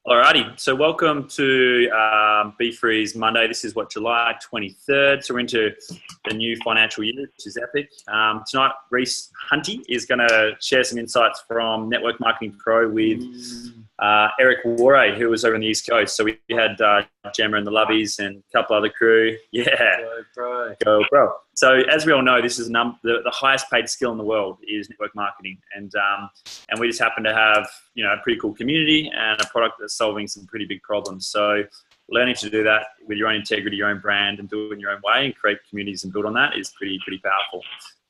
Alrighty, so welcome to BFREE's Monday. This is July 23rd. So we're into the new financial year, which is epic. Tonight, Reiss Hunty is going to share some insights from Network Marketing Pro with Eric Warray, who was over on the East Coast. So we had Gemma and the Lovies and a couple other crew. Yeah, go bro. So as we all know, this is the highest paid skill in the world is network marketing, and we just happen to have a pretty cool community and a product that's solving some pretty big problems. So learning to do that with your own integrity, your own brand, and do it in your own way and create communities and build on that is pretty powerful.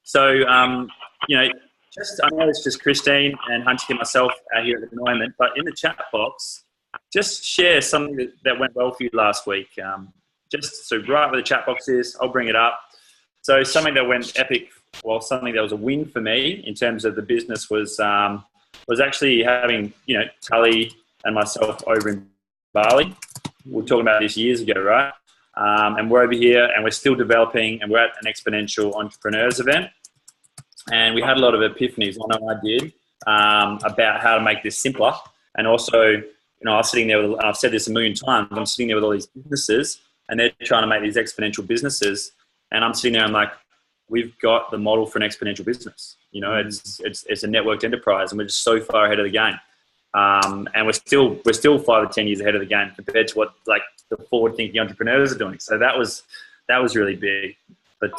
So I know it's just Christine and Hunty and myself out here at the moment, but in the chat box, just share something that went well for you last week. So right where the chat box is, I'll bring it up. So something that went epic, well, something that was a win for me in terms of the business was actually having, Tully and myself over in Bali. We were talking about this years ago, right? And we're over here and we're still developing, and we're at an exponential entrepreneurs event. And we had a lot of epiphanies, I know I did, about how to make this simpler. And also, I was sitting there, I've said this a million times, I'm sitting there with all these businesses and they're trying to make these exponential businesses. And I'm sitting there, I'm like, we've got the model for an exponential business. It's a networked enterprise, and we're just so far ahead of the game. And we're still 5 or 10 years ahead of the game compared to what the forward-thinking entrepreneurs are doing. So that was really big. But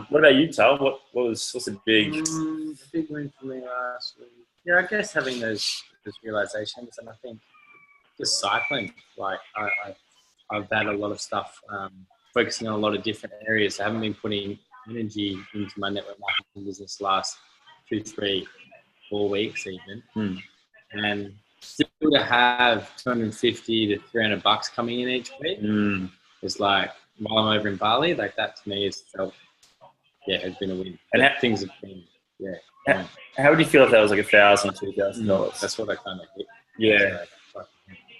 what about you, Tal? What's the big? The big win for me last week. Yeah, I guess having those realizations, and I think just cycling. Like I've had a lot of stuff. Focusing on a lot of different areas. I haven't been putting energy into my network marketing business last 2, 3, 4 weeks even. And still to have 250 to 300 bucks coming in each week is like, while I'm over in Bali, like that to me has felt, has been a win. And things have been, How would you feel if that was like $1,000, $2,000? That's what I kind of hit. Yeah.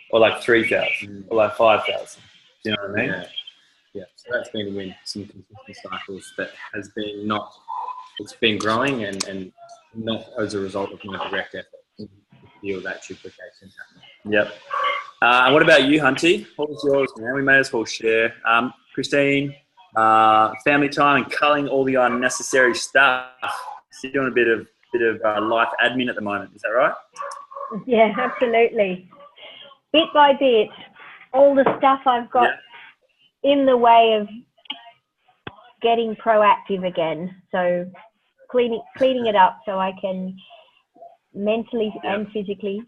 Or like 3,000 or like 5,000. Do you know what I mean? Yeah, so that's been a win. Some consistent cycles that has been it's been growing and not as a result of my direct effort to feel that duplication happening. Yep. And what about you, Hunty? What was yours, man? We may as well share. Christine, family time and culling all the unnecessary stuff. So you're doing a bit of life admin at the moment. Is that right? Yeah, absolutely. Bit by bit, all the stuff I've got in the way of getting proactive again. So cleaning it up so I can mentally and physically,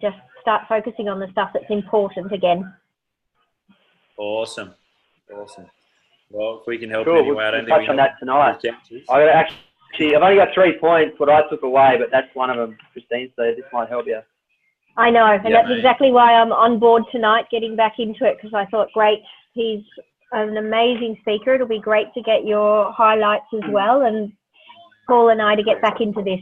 just start focusing on the stuff that's important again. Awesome. Well, if we can help cool. anyway, I don't think touch on that tonight. I've I've only got 3 points, what I took away, but that's one of them, Christine, so this might help you. I know, and that's exactly why I'm on board tonight, getting back into it, because I thought, great, he's an amazing speaker. It'll be great to get your highlights as well, and Paul and I to get back into this.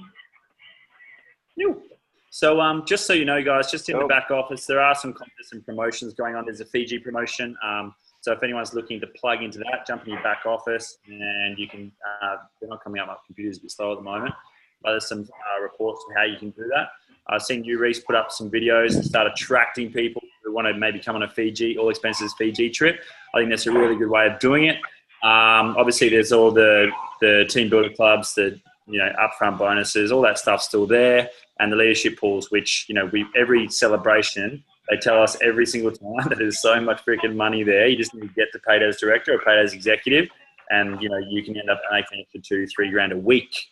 So just so you know, guys, just in the back office, there are some contests and promotions going on. There's a Fiji promotion. So if anyone's looking to plug into that, jump in your back office and you can, they're not coming up, my computer's a bit slow at the moment, but there's some reports on how you can do that. I've seen you, Reiss, put up some videos and start attracting people who want to maybe come on a Fiji, all expenses Fiji trip. I think that's a really good way of doing it. Obviously, there's all the team builder clubs, the upfront bonuses, all that stuff's still there, and the leadership pools, which every celebration they tell us every single time that there's so much freaking money there. You just need to get to paid as director or paid as executive, and you can end up making it for $2-3 grand a week.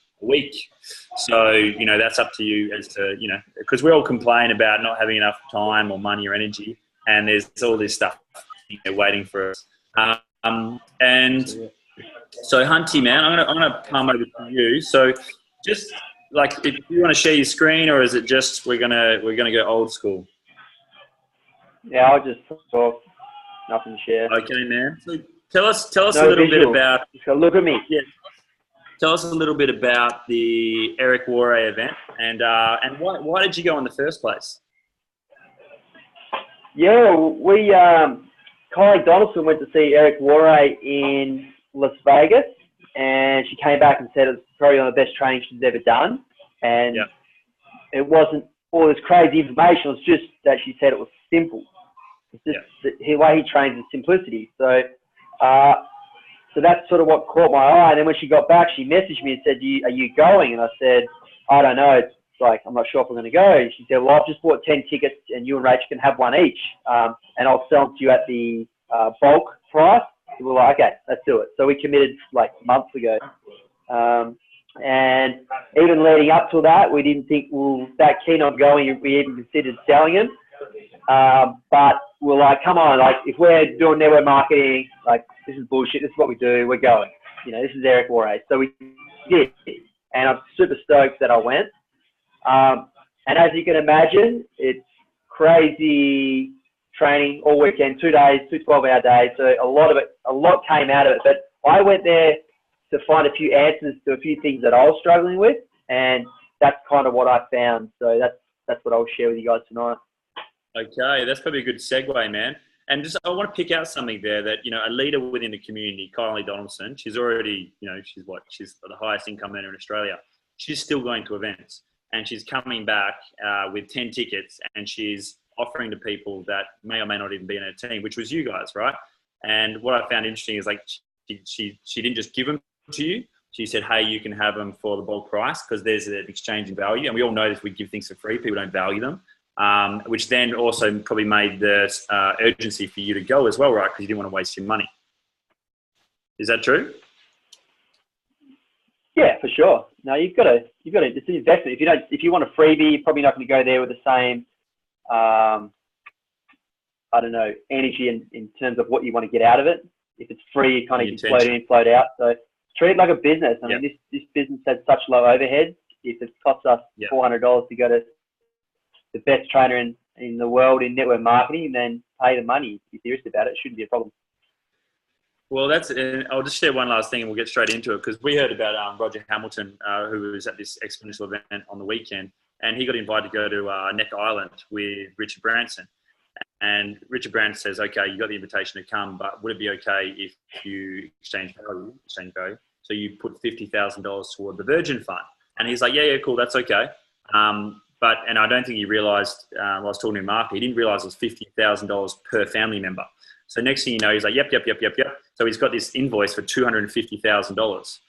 So that's up to you as to because we all complain about not having enough time or money or energy, and there's all this stuff waiting for us. And so Hunty, man, I'm gonna palm over to you. So just like, if you want to share your screen, or is it just we're gonna go old school? Yeah, I'll just talk. Nothing to share. Okay, man. So tell us a little bit about. So look at me. Yeah. Tell us a little bit about the Eric Warray event, and why did you go in the first place? Yeah, we colleague Donaldson went to see Eric Warray in Las Vegas, and she came back and said it's probably one of the best trainings she's ever done. And it wasn't all this crazy information. It was just that she said it was simple. It's just the way he trains is simplicity. So, so that's sort of what caught my eye. And then when she got back, she messaged me and said, "Are you going?" And I said, "I don't know. It's like, I'm not sure if I'm going to go." And she said, "Well, I've just bought 10 tickets and you and Rach can have one each. And I'll sell them to you at the bulk price." So we're like, "Okay, let's do it." So we committed like months ago. And even leading up to that, we didn't think we were that keen on going. We even considered selling them. But we're like, come on, like if we're doing network marketing, like this is bullshit. This is what we do. We're going. You know, this is Eric Warray. So we did. And I'm super stoked that I went. And as you can imagine, it's crazy training all weekend, 2 days, 2 12-hour days. So a lot came out of it. But I went there to find a few answers to a few things that I was struggling with, and that's kind of what I found. So that's what I'll share with you guys tonight. Okay, that's probably a good segue, man. And just I want to pick out something there that, you know, a leader within the community, Kylie Donaldson, she's already, you know, she's the highest income earner in Australia. She's still going to events, and she's coming back with 10 tickets, and she's offering to people that may or may not even be in her team, which was you guys, right? And what I found interesting is like she didn't just give them to you. She said, "Hey, you can have them for the bulk price," because there's an exchange in value. And we all know if we give things for free, people don't value them, which then also probably made the urgency for you to go as well, right? Because you didn't want to waste your money. Is that true? Yeah, for sure. No, you've got to, it's an investment. If you want a freebie, you're probably not going to go there with the same, I don't know, energy in terms of what you want to get out of it. If it's free, you kind of can float in, float out. So treat it like a business. I mean, this business has such low overhead. If it costs us $400 to go to the best trainer in the world in network marketing, then pay the money. If you're serious about it, it shouldn't be a problem. Well, I'll just share one last thing and we'll get straight into it, because we heard about Roger Hamilton, who was at this exponential event on the weekend, and he got invited to go to Neck Island with Richard Branson. And Richard Branson says, "Okay, you got the invitation to come, but would it be okay if you exchange value? So you put $50,000 toward the Virgin Fund." And he's like, yeah, cool, that's okay. And I don't think he realised, I was talking to him after, he didn't realise it was $50,000 per family member. So next thing you know, he's like, yep. So he's got this invoice for $250,000.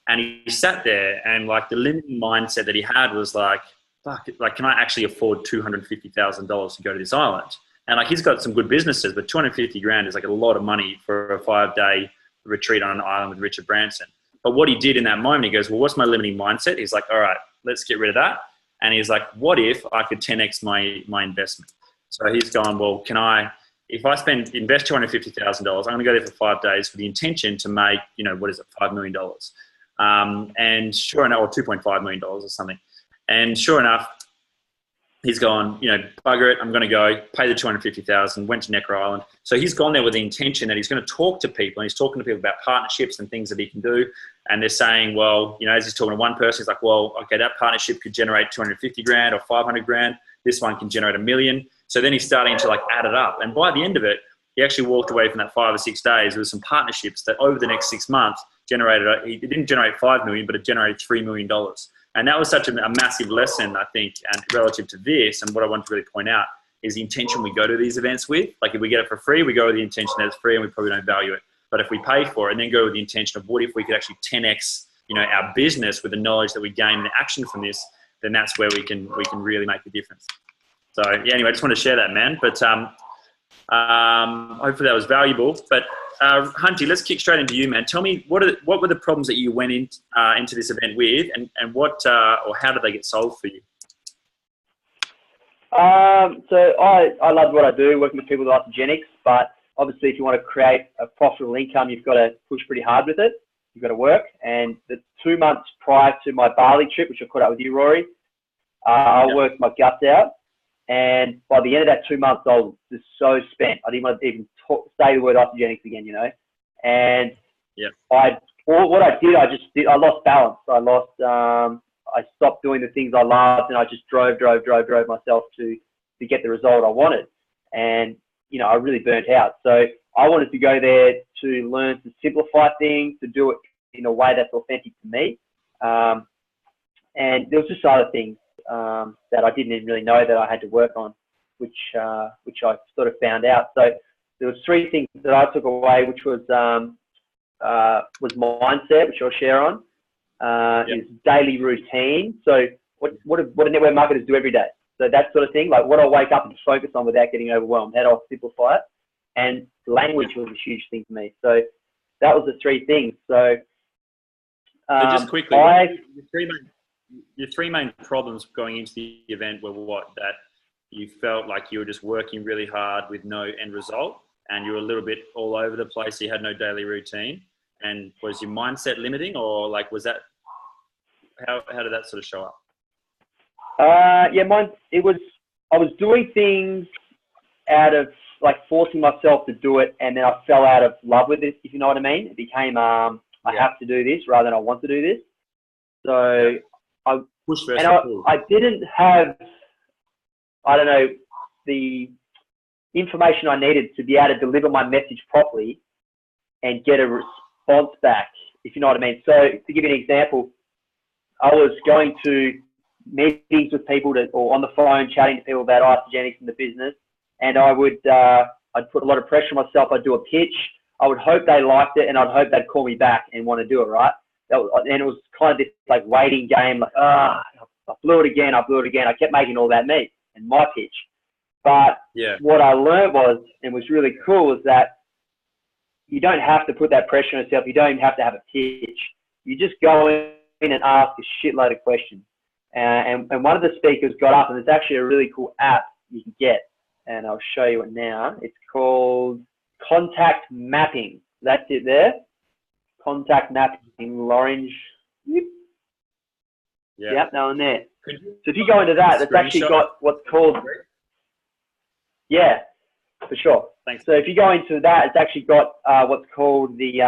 And he sat there, and like the limiting mindset that he had was like, fuck, like, can I actually afford $250,000 to go to this island? And like, he's got some good businesses, but 250 grand is like a lot of money for a 5-day retreat on an island with Richard Branson. But what he did in that moment, he goes, well, what's my limiting mindset? He's like, all right, let's get rid of that. And he's like, what if I could 10x my investment? So he's gone, well, if I invest $250,000, I'm going to go there for 5 days with the intention to make, you know, what is it, $5 million. And sure enough, or $2.5 million or something. And sure enough, he's gone, you know, bugger it, I'm going to go, pay the $250,000, went to Necker Island. So he's gone there with the intention that he's going to talk to people, and he's talking to people about partnerships and things that he can do. And they're saying, well, you know, as he's talking to one person, he's like, well, okay, that partnership could generate 250 grand or 500 grand. This one can generate $1 million. So then he's starting to like add it up. And by the end of it, he actually walked away from that 5 or 6 days with some partnerships that over the next 6 months it didn't generate 5 million, but it generated $3 million. And that was such a massive lesson, I think, and relative to this. And what I want to really point out is the intention we go to these events with. Like if we get it for free, we go with the intention that it's free and we probably don't value it. But if we pay for it and then go with the intention of what if we could actually 10x, you know, our business with the knowledge that we gain and the action from this, then that's where we can really make the difference. So yeah, anyway, I just want to share that, man. But hopefully that was valuable. But Hunty, let's kick straight into you, man. Tell me what were the problems that you went into this event with, and what or how did they get solved for you? So I love what I do, working with people with isogenics. But obviously, if you want to create a profitable income, you've got to push pretty hard with it. You've got to work. And the 2 months prior to my Bali trip, which I caught up with you, Rory, I worked my guts out. And by the end of that 2 months, I was just so spent. I didn't want to even say the word isogenics again, you know. And what I did, I lost balance. I stopped doing the things I loved, and I just drove myself to get the result I wanted. And, you know, I really burnt out. So I wanted to go there to learn to simplify things, to do it in a way that's authentic to me. And there was just other things that I didn't even really know that I had to work on, which I sort of found out. So there was 3 things that I took away, which was mindset, which I'll share on, is daily routine. So what do network marketers do every day? So that sort of thing, like what I'll wake up and focus on without getting overwhelmed, how do I simplify it? And language was a huge thing for me. So that was the 3 things. So, just quickly, your three main problems going into the event were what? That you felt like you were just working really hard with no end result, and you were a little bit all over the place. You had no daily routine, and was your mindset limiting, or like was that how did that sort of show up? Yeah, I was doing things out of like forcing myself to do it, and then I fell out of love with it, if you know what I mean. It became I have to do this rather than I want to do this. So I didn't have, I don't know, the information I needed to be able to deliver my message properly and get a response back, if you know what I mean. So to give you an example, I was going to meetings with people or on the phone chatting to people about isogenics in the business, and I would I'd put a lot of pressure on myself. I'd do a pitch. I would hope they liked it, and I'd hope they'd call me back and want to do it, right? And it was kind of this like waiting game, like, I blew it again. I kept making all that me and my pitch. But what I learned was really cool, was that you don't have to put that pressure on yourself. You don't even have to have a pitch. You just go in and ask a shitload of questions. And one of the speakers got up, and it's actually a really cool app you can get, and I'll show you it now. It's called Contact Mapping. That's it there. Contact Mapping, Orange. Yep, now and there. So if you go into that, it's actually got what's called, for sure. Thanks. So if you go into that, it's actually got what's called the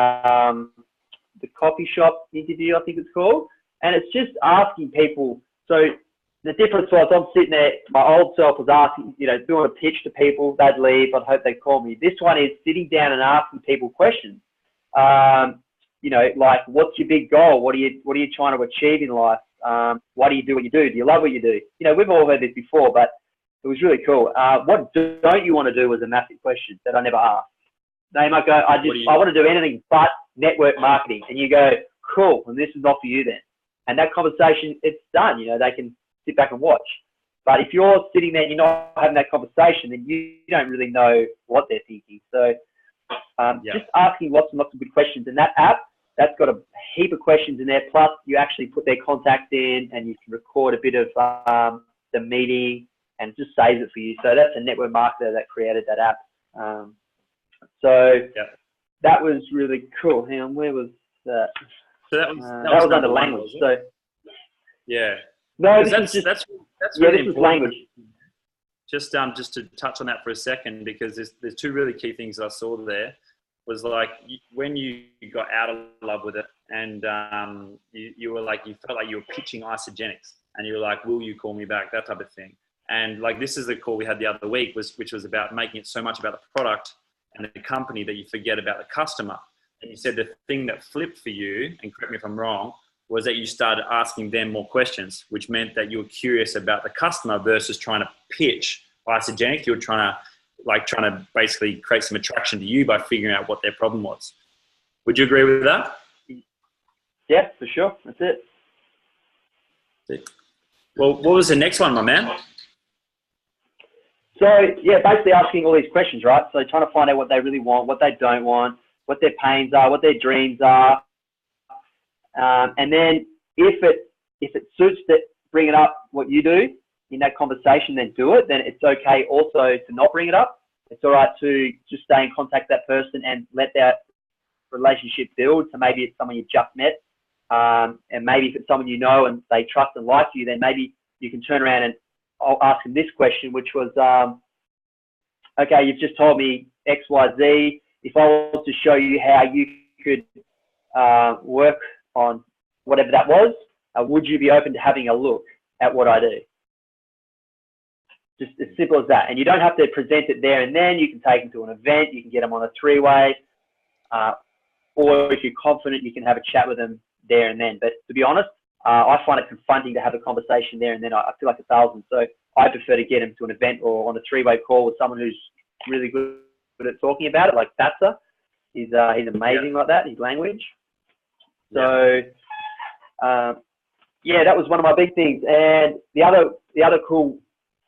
coffee shop interview, I think it's called, and it's just asking people. So the difference was, I'm sitting there, my old self was asking, doing a pitch to people, they'd leave, I'd hope they'd call me. This one is sitting down and asking people questions. Like, what's your big goal? What are you trying to achieve in life? Why do you do what you do? Do you love what you do? We've all heard this before, but it was really cool. What don't you want to do was a massive question that I never asked. They might go, I want to do anything but network marketing. And you go, cool, and this is not for you then. And that conversation, it's done. They can sit back and watch. But if you're sitting there and you're not having that conversation, then you don't really know what they're thinking. So just asking lots and lots of good questions. And that app, that's got a heap of questions in there. Plus, you actually put their contact in, and you can record a bit of the meeting, and it just saves it for you. So that's a network marketer that created that app. That was really cool. Hang on, where was that? So that was under language. So no, that's really this is language. Just to touch on that for a second, because there's 2 really key things I saw there. Was like when you got out of love with it, and you felt like you were pitching isogenics, and you were like, will you call me back, that type of thing. And like, this is the call we had the other week, which was about making it so much about the product and the company that you forget about the customer. And you said the thing that flipped for you, and correct me if I'm wrong, was that you started asking them more questions, which meant that you were curious about the customer versus trying to pitch isogenics. You were trying to basically create some attraction to you by figuring out what their problem was. Would you agree with that? Yeah, for sure. That's it. Well, what was the next one, my man? So, basically asking all these questions, right? So trying to find out what they really want, what they don't want, what their pains are, what their dreams are. And then if it suits that, bring it up what you do in that conversation, then do it. Then it's okay also to not bring it up. It's all right to just stay in contact with that person and let that relationship build. So maybe it's someone you've just met, and maybe if it's someone you know and they trust and like you, then maybe you can turn around and I'll ask them this question, which was, okay, you've just told me X, Y, Z. If I was to show you how you could work on whatever that was, would you be open to having a look at what I do? Just as simple as that. And you don't have to present it there and then. You can take them to an event. You can get them on a 3-way. Or if you're confident, you can have a chat with them there and then. But to be honest, I find it confronting to have a conversation there, and then I feel like a salesman. So I prefer to get him to an event or on a three-way call with someone who's really good at talking about it, like Batsa. He's amazing like that, his language. So, yeah, that was one of my big things. And the other cool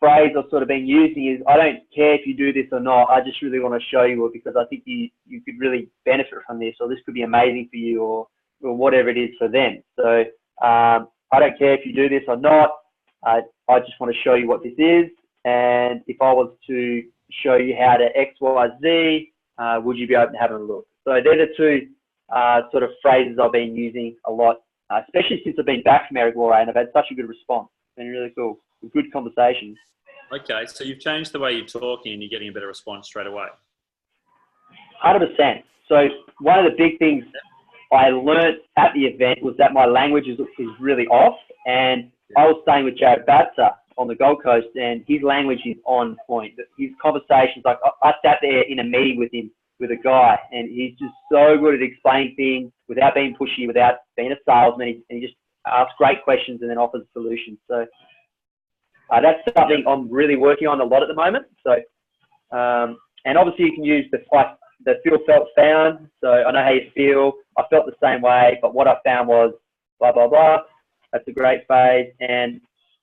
phrase I've sort of been using is, I don't care if you do this or not. I just really want to show you it because I think you could really benefit from this, or this could be amazing for you, or whatever it is for them. So I don't care if you do this or not. I just want to show you what this is. And if I was to show you how to X, Y, Z, would you be open to having a look? So they're the two sort of phrases I've been using a lot, especially since I've been back from Eric War, and I've had such a good response. It's been really cool. Good conversations. Okay, so you've changed the way you're talking and you're getting a better response straight away. 100%. So one of the big things I learned at the event was that my language is really off, and I was staying with Jared Batsa on the Gold Coast, and his language is on point. His conversations, like I sat there in a meeting with him, with a guy, and he's just so good at explaining things without being pushy, without being a salesman, and he just asks great questions and then offers solutions. So that's something I'm really working on a lot at the moment. So, and obviously you can use the feel, felt, found. So I know how you feel. I felt the same way, but what I found was blah, blah, blah. That's a great phrase. And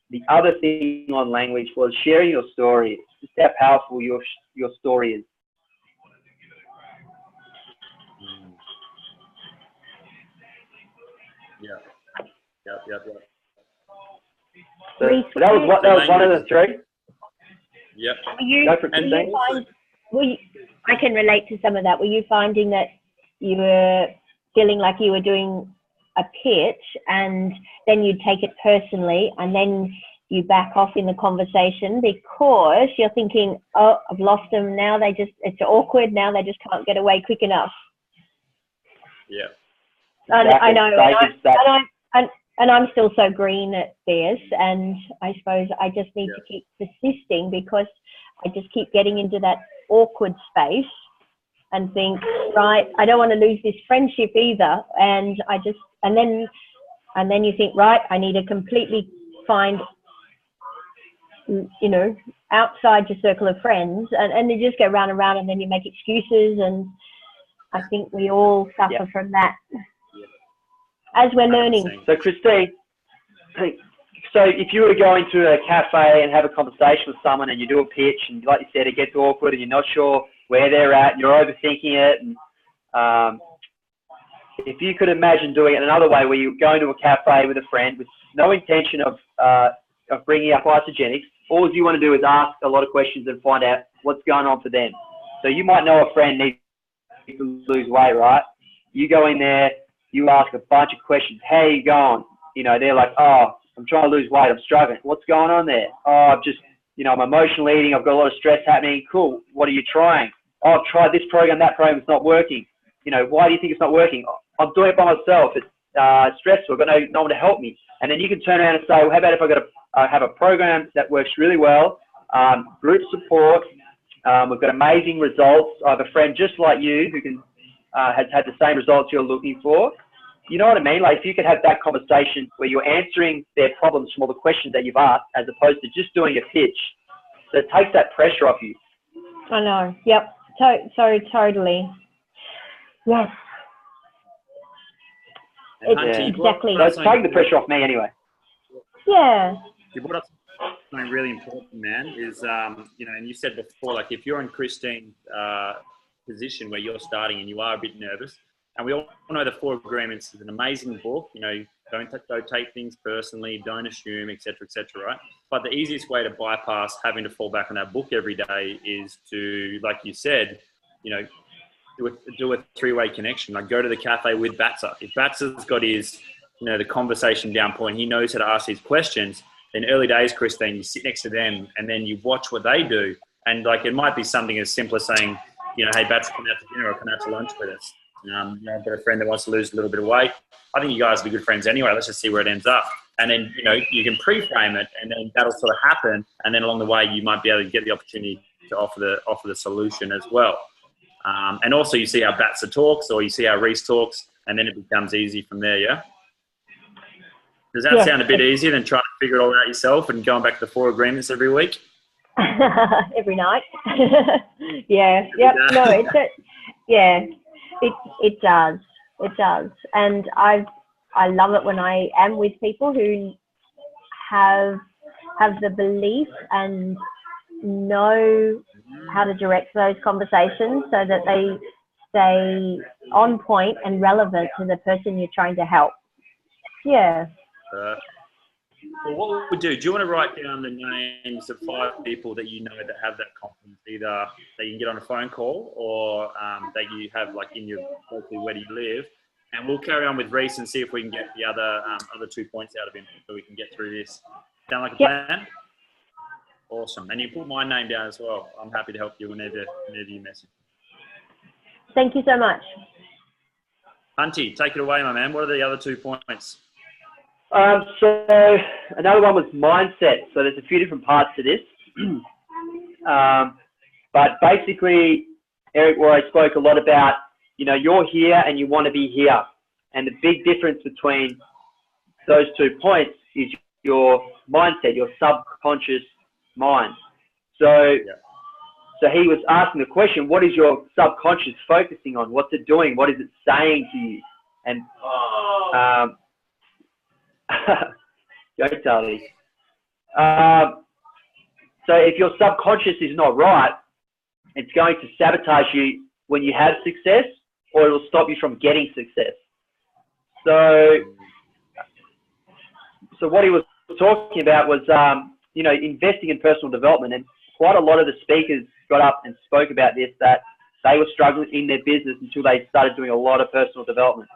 the other thing on language was sharing your story. Just how powerful your story is. Yep. So that was one of the three. Yep. I can relate to some of that. Were you finding that you were feeling like you were doing a pitch and then you take it personally and then you back off in the conversation because you're thinking, oh, I've lost them now. It's awkward now. They just can't get away quick enough. Yeah. I know. And I'm still so green at this, and I suppose I just need to keep persisting because I just keep getting into that awkward space and think, right, I don't want to lose this friendship either. And then you think, right, I need to completely find, outside your circle of friends, and you just go round and round, and then you make excuses, and I think we all suffer from that. As we're learning. So Christine, so if you were to go into a cafe and have a conversation with someone and you do a pitch and like you said, it gets awkward and you're not sure where they're at and you're overthinking it, and if you could imagine doing it another way where you go into a cafe with a friend with no intention of bringing up isogenics, all you want to do is ask a lot of questions and find out what's going on for them. So you might know a friend needs to lose weight, right? You go in there, you ask a bunch of questions. How are you going? They're like, oh, I'm trying to lose weight. I'm struggling. What's going on there? Oh, I'm emotional eating. I've got a lot of stress happening. Cool. What are you trying? Oh, I've tried this program, that program. It's not working. Why do you think it's not working? I'm doing it by myself. It's stressful. I've got no one to help me. And then you can turn around and say, well, how about if I've got to have a program that works really well, group support. We've got amazing results. I have a friend just like you who has had the same results you're looking for. You know what I mean? Like if you could have that conversation where you're answering their problems from all the questions that you've asked as opposed to just doing a pitch. So it takes that pressure off you. I know. Yep. So totally. Yes. Exactly. So it's taking the pressure off me anyway. Yeah. You brought up something really important, man, is, and you said before, like if you're in Christine's position where you're starting and you are a bit nervous, and we all know the 4 Agreements is an amazing book, don't take things personally, don't assume, etc., right? But the easiest way to bypass having to fall back on that book every day is to, like you said, do a 3-way connection. Like go to the cafe with Batsa. If Batsa's got his, the conversation down point, he knows how to ask these questions. In early days, Christine, you sit next to them and then you watch what they do. And like, it might be something as simple as saying, hey, Batsa, come out to dinner or come out to lunch with us. I've got a friend that wants to lose a little bit of weight. I think you guys will be good friends anyway. Let's just see where it ends up. And then, you can pre-frame it and then that'll sort of happen. And then along the way, you might be able to get the opportunity to offer the solution as well. And also you see how Batsa talks or you see how Reiss talks and then it becomes easy from there, yeah? Does that sound a bit easier than trying to figure it all out yourself and going back to the 4 agreements every week? Every night. Yeah. Yep. No, it does. It does. And I love it when I am with people who have the belief and know how to direct those conversations so that they stay on point and relevant to the person you're trying to help. Yeah. Well, what we do you want to write down the names of 5 people that you know that have that confidence, either that you can get on a phone call or that you have like in your locally where you live, and we'll carry on with Reiss and see if we can get the other 2 points out of him so we can get through this. Sound like a plan? Awesome. And you put my name down as well. I'm happy to help you whenever you message. Thank you so much. Hunty, take it away, my man. What are the other 2 points? So another one was mindset. So there's a few different parts to this. But basically, Eric, where I spoke a lot about, you're here and you want to be here. And the big difference between those 2 points is your mindset, your subconscious mind. So he was asking the question, what is your subconscious focusing on? What's it doing? What is it saying to you? And go, Charlie. So if your subconscious is not right, it's going to sabotage you when you have success, or it will stop you from getting success. So what he was talking about was, investing in personal development. And quite a lot of the speakers got up and spoke about this, that they were struggling in their business until they started doing a lot of personal development.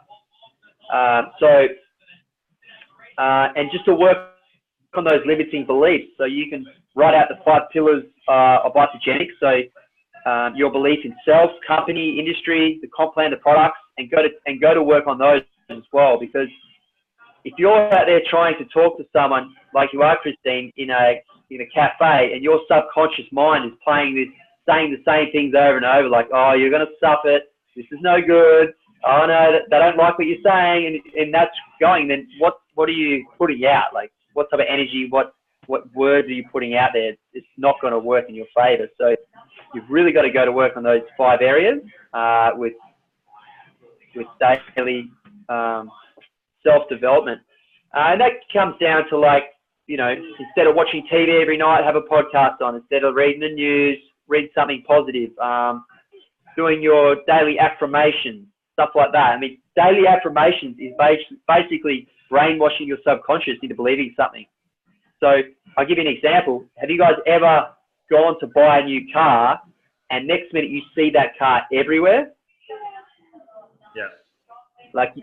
And just to work on those limiting beliefs. So you can write out the 5 pillars of isogenics. So your belief in self, company, industry, the comp plan, the products, and go to work on those as well. Because if you're out there trying to talk to someone like you are, Christine, in a cafe, and your subconscious mind is saying the same things over and over, like, oh, you're going to stuff it, this is no good, oh no, they don't like what you're saying, and that's going, then what are you putting out? Like, what type of energy, what words are you putting out there? It's not going to work in your favor. So you've really got to go to work on those 5 areas with daily self-development. And that comes down to, like, instead of watching TV every night, have a podcast on. Instead of reading the news, read something positive. Doing your daily affirmations, stuff like that. I mean, daily affirmations is basically brainwashing your subconscious into believing something. So I'll give you an example. Have you guys ever gone to buy a new car and next minute you see that car everywhere? Yeah. Like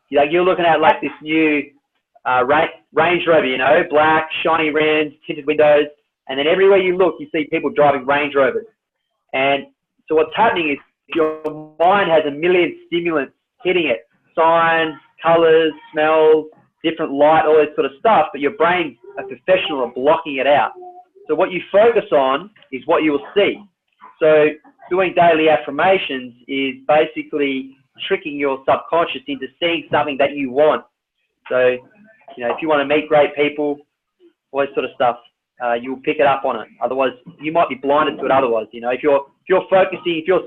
you're looking at like this new Range Rover, black, shiny rims, tinted windows, and then everywhere you look, you see people driving Range Rovers. And so what's happening is your mind has a million stimulants hitting it, signs, colors, smells, different light, all this sort of stuff, but your brain, a professional, are blocking it out. So what you focus on is what you will see. So doing daily affirmations is basically tricking your subconscious into seeing something that you want. So, if you want to meet great people, all this sort of stuff, you'll pick it up on it. Otherwise, you might be blinded to it otherwise. If your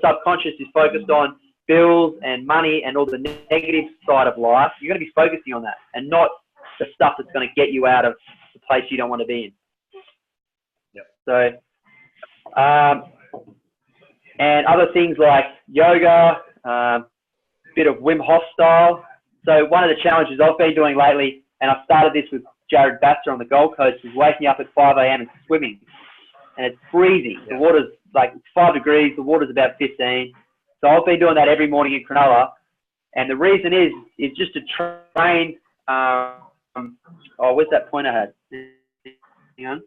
subconscious is focused on bills and money and all the negative side of life, you're going to be focusing on that and not the stuff that's going to get you out of the place you don't want to be in. Yep. So, and other things like yoga, bit of Wim Hof style. So one of the challenges I've been doing lately, and I started this with Jared Basser on the Gold Coast, is waking up at 5 a.m. and swimming. And it's freezing. The water's like 5 degrees, the water's about 15. So I've been doing that every morning in Cronulla. And the reason is just to train, where's that point I had? Hang on.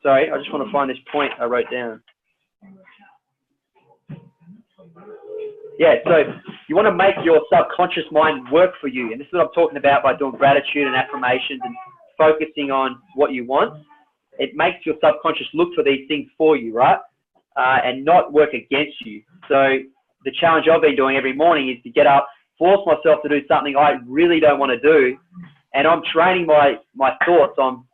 Sorry, I just want to find this point I wrote down. Yeah, so you want to make your subconscious mind work for you. And this is what I'm talking about by doing gratitude and affirmations and focusing on what you want. It makes your subconscious look for these things for you, right? And not work against you. So the challenge I've been doing every morning is to get up, force myself to do something I really don't want to do. And I'm training my thoughts. I'm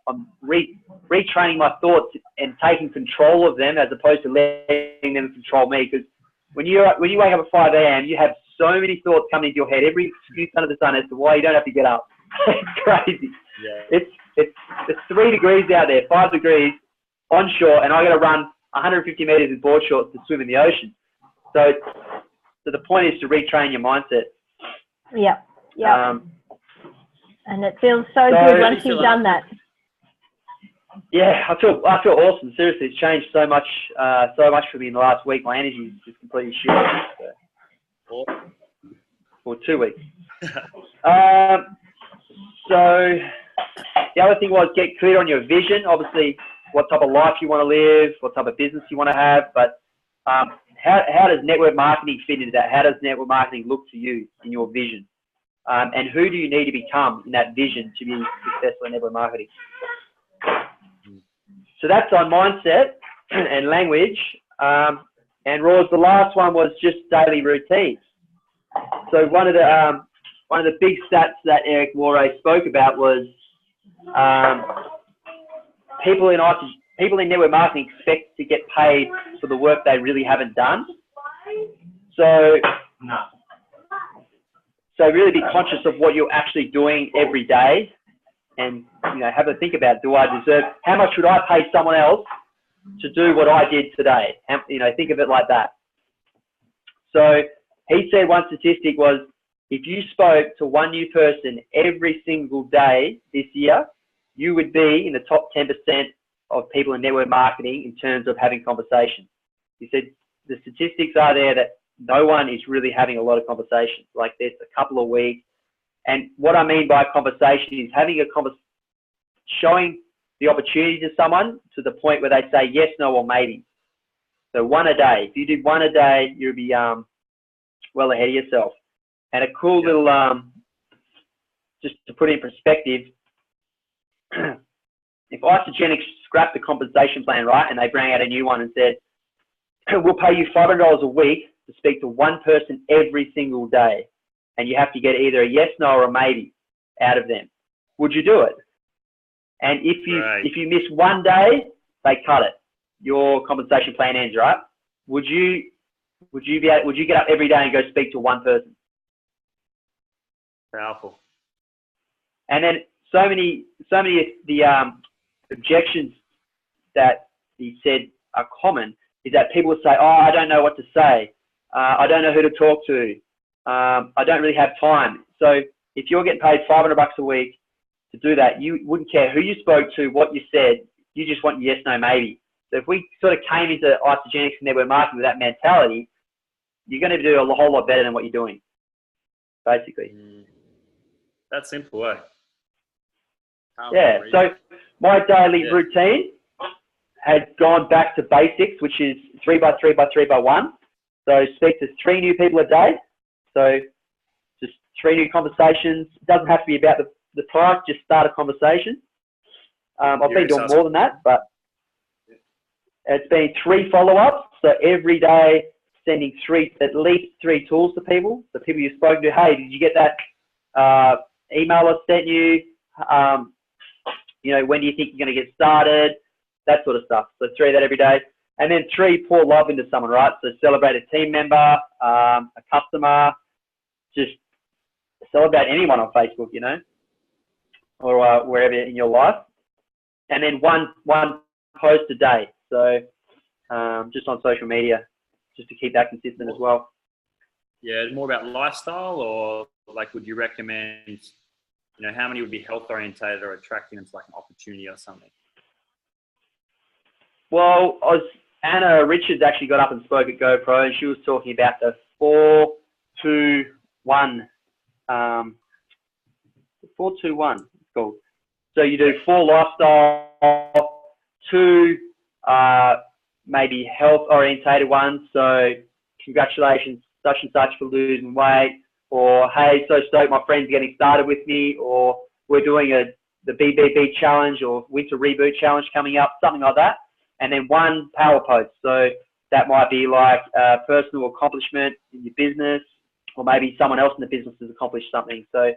retraining my thoughts and taking control of them as opposed to letting them control me. Because when you wake up at 5 a.m., you have so many thoughts coming into your head, every excuse under the sun as to why you don't have to get up. It's crazy. Yeah. It's 3 degrees out there, 5 degrees onshore, and I got to run 150 meters in board shorts to swim in the ocean. So the point is to retrain your mindset. Yeah. And it feels so good once you've done that. Yeah, I feel awesome. Seriously, it's changed so much for me in the last week. My energy is just completely shifted. For 2 weeks. So the other thing was get clear on your vision. Obviously, what type of life you want to live, what type of business you want to have. But how does network marketing fit into that? How does network marketing look to you in your vision? And who do you need to become in that vision to be successful in network marketing? So that's on mindset and language. And Roz, the last one was just daily routines. So one of the big stats that Eric Moray spoke about was people in network marketing expect to get paid for the work they really haven't done. So really be conscious of what you're actually doing every day, and have a think about, do I deserve? How much should I pay someone else to do what I did today? Think of it like that. So he said one statistic was, if you spoke to one new person every single day this year, you would be in the top 10% of people in network marketing in terms of having conversations. He said the statistics are there that no one is really having a lot of conversations. Like there's a couple of weeks. And what I mean by conversation is having showing the opportunity to someone to the point where they say yes, no, or maybe. So one a day. If you did one a day, you'll be well ahead of yourself. And a cool little, just to put it in perspective, if Isogenics scrapped the compensation plan, right, and they bring out a new one and said, we'll pay you $500 a week to speak to one person every single day, and you have to get either a yes, no, or a maybe out of them, would you do it? And if you miss one day, they cut it. Your compensation plan ends, right? Would you get up every day and go speak to one person? Powerful. And then so many of the objections that he said are common is that people will say, oh, I don't know what to say. I don't know who to talk to. I don't really have time. So if you're getting paid $500 a week to do that, you wouldn't care who you spoke to, what you said. You just want yes, no, maybe. So if we sort of came into Isogenics and network marketing with that mentality, you're going to do a whole lot better than what you're doing, basically. That's simple, eh? Yeah. So my daily routine had gone back to basics, which is 3 by 3 by 3 by 1. So speak to 3 new people a day. So just 3 new conversations. It doesn't have to be about the product, just start a conversation. I've been doing more than that, but it's been 3 follow-ups. So every day sending at least 3 tools to people. The people you've spoken to, hey, did you get that email I sent you? When do you think you're going to get started? That sort of stuff. So 3 of that every day. And then 3, pour love into someone, right? So celebrate a team member, a customer, just celebrate anyone on Facebook, or wherever in your life. And then one post a day. So just on social media, just to keep that consistent as well. Yeah, more about lifestyle, or like, would you recommend, how many would be health orientated or attracting them to like an opportunity or something? Well, Anna Richards actually got up and spoke at GoPro, and she was talking about the 4-2-1. 4-2-1, it's called. So you do 4 lifestyle, 2 maybe health orientated ones. So congratulations, such and such, for losing weight, or hey, so stoked my friend's getting started with me, or we're doing the BBB challenge or winter reboot challenge coming up, something like that. And then 1 power post. So that might be like a personal accomplishment in your business, or maybe someone else in the business has accomplished something. So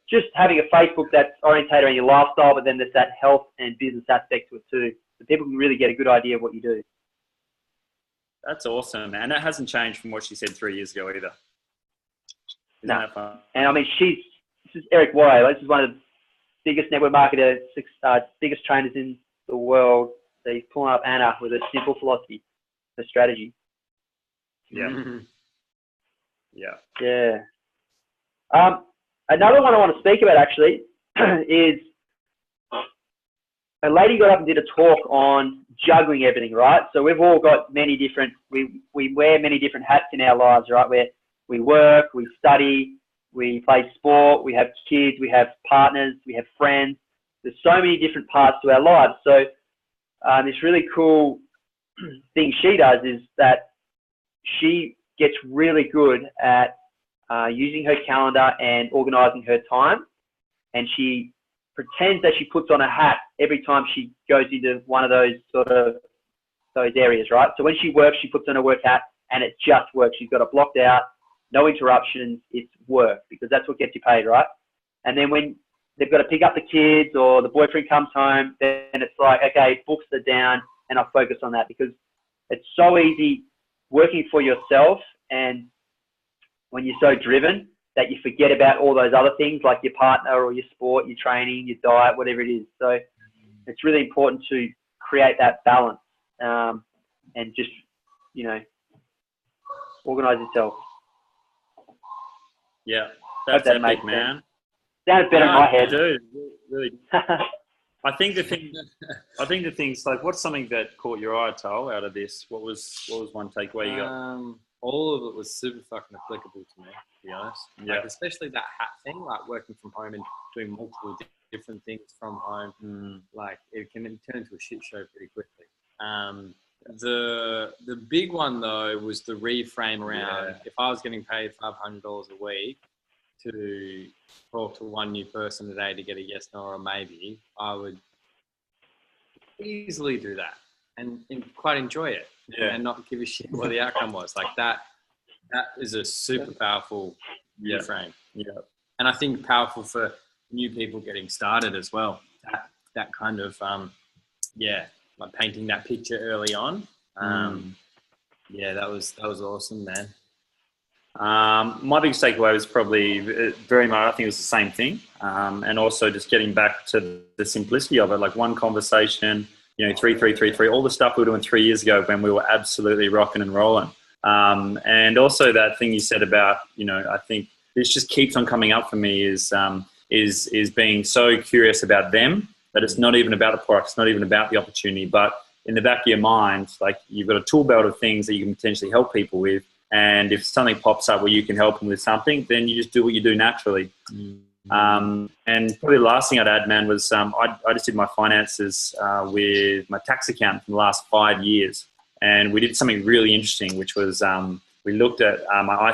just having a Facebook that's orientated around your lifestyle, but then there's that health and business aspect to it too. So people can really get a good idea of what you do. That's awesome. And that hasn't changed from what she said 3 years ago either. Isn't No. that fun? And I mean, this is Eric Warren. This is one of the biggest network marketers, biggest trainers in the world. So he's pulling up Anna with a simple philosophy, a strategy. Yeah. Mm-hmm. Yeah. Yeah. Another one I want to speak about actually is a lady got up and did a talk on juggling everything, right? So we've all got many different, we wear many different hats in our lives, right? Where we work, we study, we play sport, we have kids, we have partners, we have friends. There's so many different parts to our lives. So this really cool thing she does is that she gets really good at using her calendar and organizing her time. And she pretends that she puts on a hat every time she goes into one of those those areas, right? So when she works, she puts on a work hat and it just works. She's got it blocked out, no interruptions, it's work, because that's what gets you paid, right? And then when they've got to pick up the kids or the boyfriend comes home, then it's like, okay, books are down and I focus on that, because it's so easy working for yourself, and when you're so driven that you forget about all those other things like your partner or your sport, your training, your diet, whatever it is. So it's really important to create that balance and just, organize yourself. Yeah, that's that epic, makes man. sense. Sounded better in my head. Dude, really. I think the things like, what's something that caught your eye, Tal, out of this? What was one takeaway you got? All of it was super fucking applicable to me, to be honest. Yeah. Like, especially that hat thing, like working from home and doing multiple different things from home. Like, it can turn into a shit show pretty quickly. The big one though was the reframe around, if I was getting paid $500 a week to talk to one new person a day to get a yes, no, or a maybe, I would easily do that and quite enjoy it. And not give a shit what the outcome was. Like that is a super powerful reframe. Yeah. And I think powerful for new people getting started as well. That kind of like painting that picture early on. That was awesome, man. My biggest takeaway was probably very much, I think it was the same thing. And also just getting back to the simplicity of it, like one conversation, 3, 3, 3, 3, all the stuff we were doing 3 years ago when we were absolutely rocking and rolling. And also that thing you said about, I think this just keeps on coming up for me is being so curious about them that it's not even about the product, it's not even about the opportunity, but in the back of your mind, like you've got a tool belt of things that you can potentially help people with. And if something pops up where you can help them with something, then you just do what you do naturally. And probably the last thing I'd add, man, was I just did my finances with my tax accountant for the last 5 years. And we did something really interesting, which was we looked at my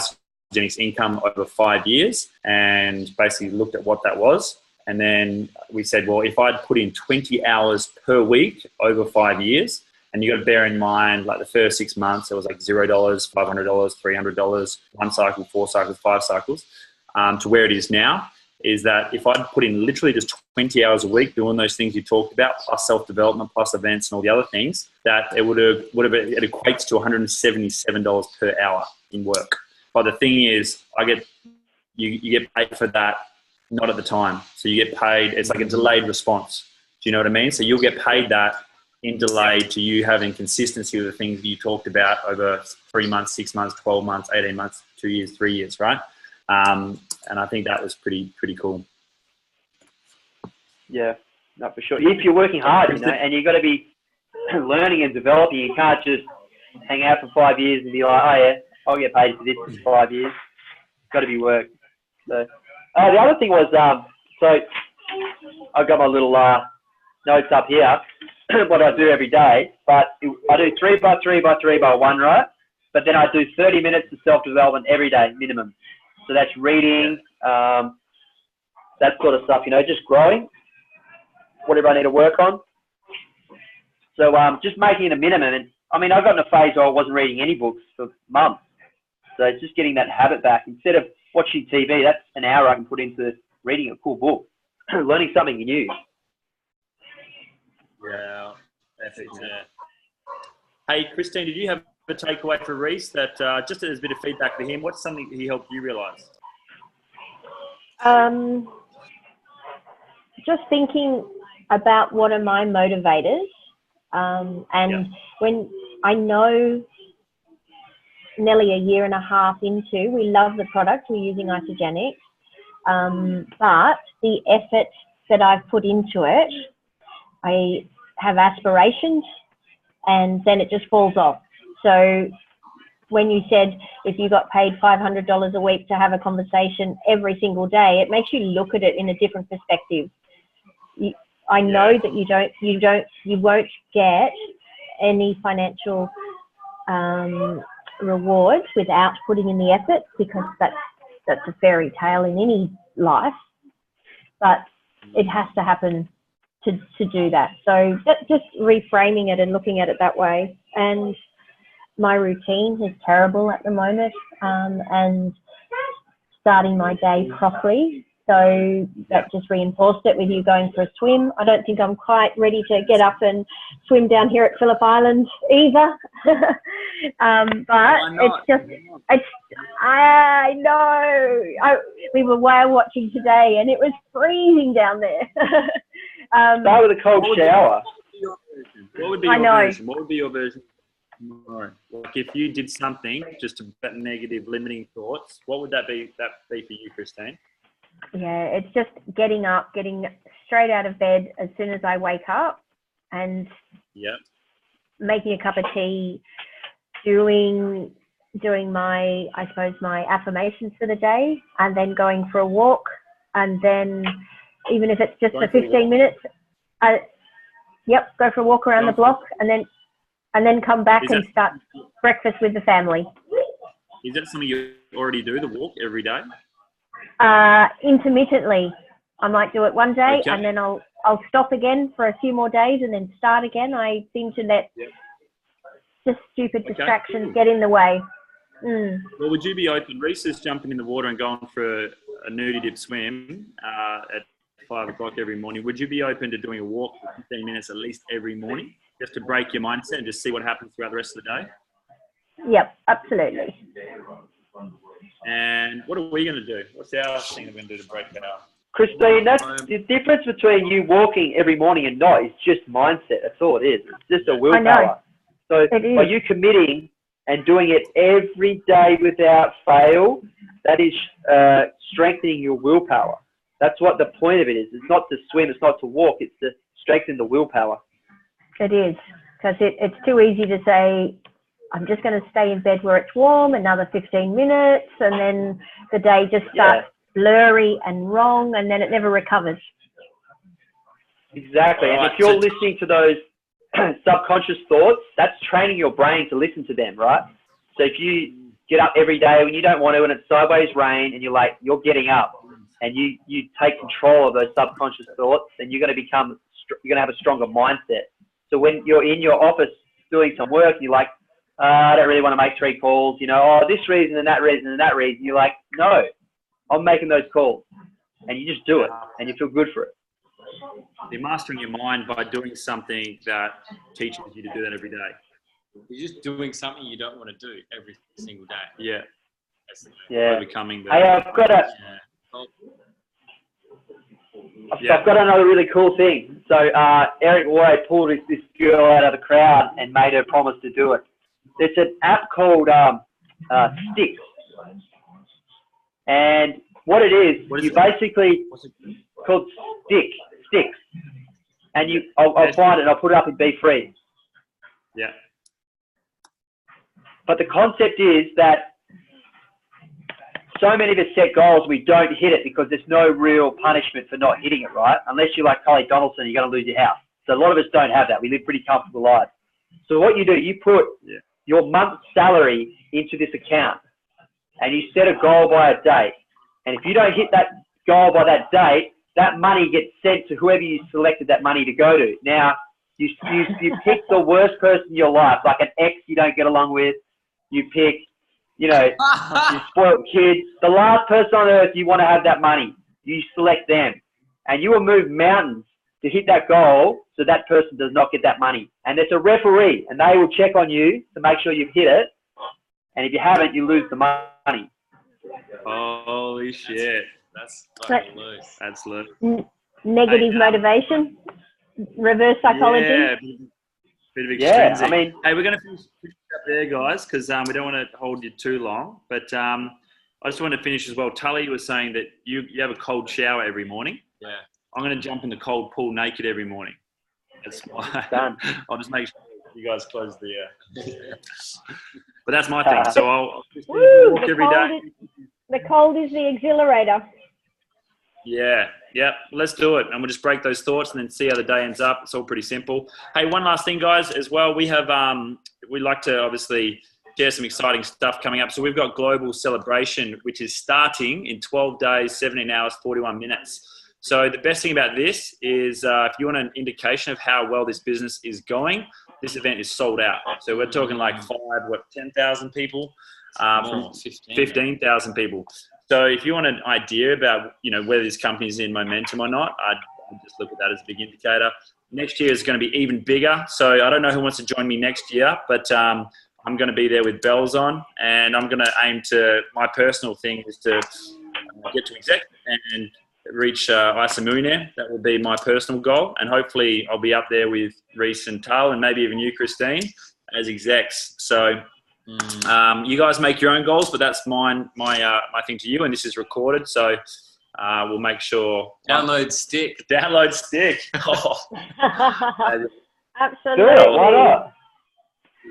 isogenics income over 5 years and basically looked at what that was. And then we said, well, if I'd put in 20 hours per week over 5 years, and you got to bear in mind, like the first 6 months, it was like $0, $500, $300, 1 cycle, 4 cycles, 5 cycles, to where it is now, is that if I'd put in literally just 20 hours a week doing those things you talked about, plus self-development, plus events and all the other things, that it it equates to $177 per hour in work. But the thing is, you get paid for that, not at the time. So you get paid, it's like a delayed response. Do you know what I mean? So you'll get paid that in delay to you having consistency with the things you talked about over 3 months, 6 months, 12 months, 18 months, 2 years, 3 years, right? And I think that was pretty cool. Yeah, no, for sure. If you're working hard, and you've got to be learning and developing, you can't just hang out for 5 years and be like, oh yeah, I'll get paid for this for 5 years. It's got to be work. So the other thing was, so I've got my little notes up here, what I do every day, but I do 3 by 3 by 3 by 1, right? But then I do 30 minutes of self-development every day, minimum. So that's reading, that sort of stuff, just growing, whatever I need to work on. So just making it a minimum. And I mean, I got in a phase where I wasn't reading any books for months. So it's just getting that habit back. Instead of watching TV, that's an hour I can put into reading a cool book, learning something new. Yeah, perfect. Yeah. Hey, Christine, did you have a takeaway for Reiss that just as a bit of feedback for him? What's something he helped you realise? Just thinking about what are my motivators, and when I know nearly a year and a half into, we love the product, we're using Isogenics, but the effort that I've put into it, I have aspirations and then it just falls off. So when you said if you got paid $500 a week to have a conversation every single day, it makes you look at it in a different perspective. I know that you won't get any financial rewards without putting in the effort, because that's a fairy tale in any life, but it has to happen to do that. So just reframing it and looking at it that way. And my routine is terrible at the moment, and starting my day properly. So that just reinforced it with you going for a swim. I don't think I'm quite ready to get up and swim down here at Phillip Island either. But I know. We were whale watching today and it was freezing down there. Start with a cold shower. What would be your version? What would be your version? Like if you did something just to get negative limiting thoughts, what would that be for you, Christine? Yeah, it's just getting up, getting straight out of bed as soon as I wake up, and making a cup of tea, doing my, I suppose, my affirmations for the day, and then going for a walk, and then even if it's just for 15 minutes, go for a walk around the block, and then come back and start breakfast with the family. Is that something you already do, the walk every day? Intermittently. I might do it one day and then I'll stop again for a few more days and then start again. I seem to let just stupid distractions get in the way. Well, would you be open? Reiss is jumping in the water and going for a nudie dip swim at 5 o'clock every morning. Would you be open to doing a walk for 15 minutes at least every morning, just to break your mindset and just see what happens throughout the rest of the day? Yep, absolutely. And what are we going to do? What's our thing that we're going to do to break that up? Christine, that's the difference between you walking every morning and not is just mindset. That's all it is. It's just a willpower. So by you committing and doing it every day without fail, that is strengthening your willpower. That's what the point of it is. It's not to swim, it's not to walk, it's to strengthen the willpower. It is, because it's too easy to say, I'm just going to stay in bed where it's warm, another 15 minutes, and then the day just starts blurry and wrong, and then it never recovers. Exactly. And if you're listening to those subconscious thoughts, that's training your brain to listen to them, right? So if you get up every day when you don't want to and it's sideways rain and you're getting up and you take control of those subconscious thoughts, then you're going to have a stronger mindset. So when you're in your office doing some work and you're like, I don't really want to make 3 calls, this reason and that reason and that reason. You're like, no, I'm making those calls. And you just do it and you feel good for it. You're mastering your mind by doing something that teaches you to do that every day. You're just doing something you don't want to do every single day. Yeah. Yeah. Becoming the, I've got another really cool thing. So Eric Ward pulled this girl out of the crowd and made her promise to do it. There's an app called Sticks. And what it is, called Sticks. And I'll find it and I'll put it up in BFREE. Yeah. But the concept is that so many of us set goals, we don't hit it because there's no real punishment for not hitting it, right? Unless you're like Kylie Donaldson, you're going to lose your house. So a lot of us don't have that. We live pretty comfortable lives. So what you do, you put your month's salary into this account and you set a goal by a date. And if you don't hit that goal by that date, that money gets sent to whoever you selected that money to go to. Now, You pick the worst person in your life, like an ex you don't get along with. You pick, you spoiled kids. The last person on earth you want to have that money. You select them. And you will move mountains to hit that goal so that person does not get that money. And there's a referee, and they will check on you to make sure you've hit it. And if you haven't, you lose the money. Holy shit. That's fucking loose. That's loose. Negative motivation, reverse psychology. Yeah, bit of extrinsic. I mean, hey, we're going to finish up there, guys, because we don't want to hold you too long. But I just want to finish as well. Tully was saying that you have a cold shower every morning. Yeah. I'm going to jump in the cold pool naked every morning. That's done. I'll just make sure you guys close the. But that's my thing. So I'll just walk every day. The cold is the exhilarator. Yeah. Let's do it, and we'll just break those thoughts and then see how the day ends up. It's all pretty simple. Hey, one last thing, guys, as well. We have we like to obviously share some exciting stuff coming up. So we've got Global Celebration, which is starting in 12 days, 17 hours, 41 minutes. So the best thing about this is if you want an indication of how well this business is going, this event is sold out. So we're talking like 10,000 people, from 15,000 people. So if you want an idea about, whether this company is in momentum or not, I'd just look at that as a big indicator. Next year is going to be even bigger. So I don't know who wants to join me next year, but I'm going to be there with bells on, and I'm going to aim to, my personal thing is to get to exec and reach ISA Millionaire. That will be my personal goal, and hopefully I'll be up there with Reiss and Tal, and maybe even you, Christine, as execs. So you guys make your own goals, but that's my thing to you, and this is recorded, so we'll make sure. Download stick. Oh. Absolutely. Sure, why not?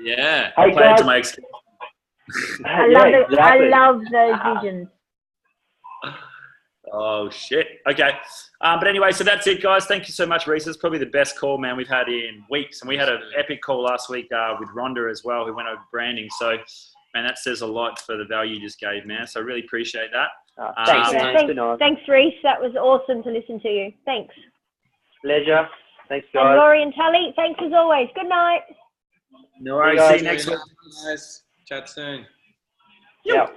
Yeah. Hey, Plan to guys. make. I love it. Exactly. I love those visions. Oh, shit. Okay. But anyway, so that's it, guys. Thank you so much, Reiss. It's probably the best call, man, we've had in weeks. And we had an epic call last week with Rhonda as well, who went over branding. So, man, that says a lot for the value you just gave, man. So I really appreciate that. Thanks, Reiss. That was awesome to listen to you. Thanks. Pleasure. Thanks, guys. And Rory and Tully, thanks as always. Good night. No worries. See you next week. Nice. Chat soon. Yeah.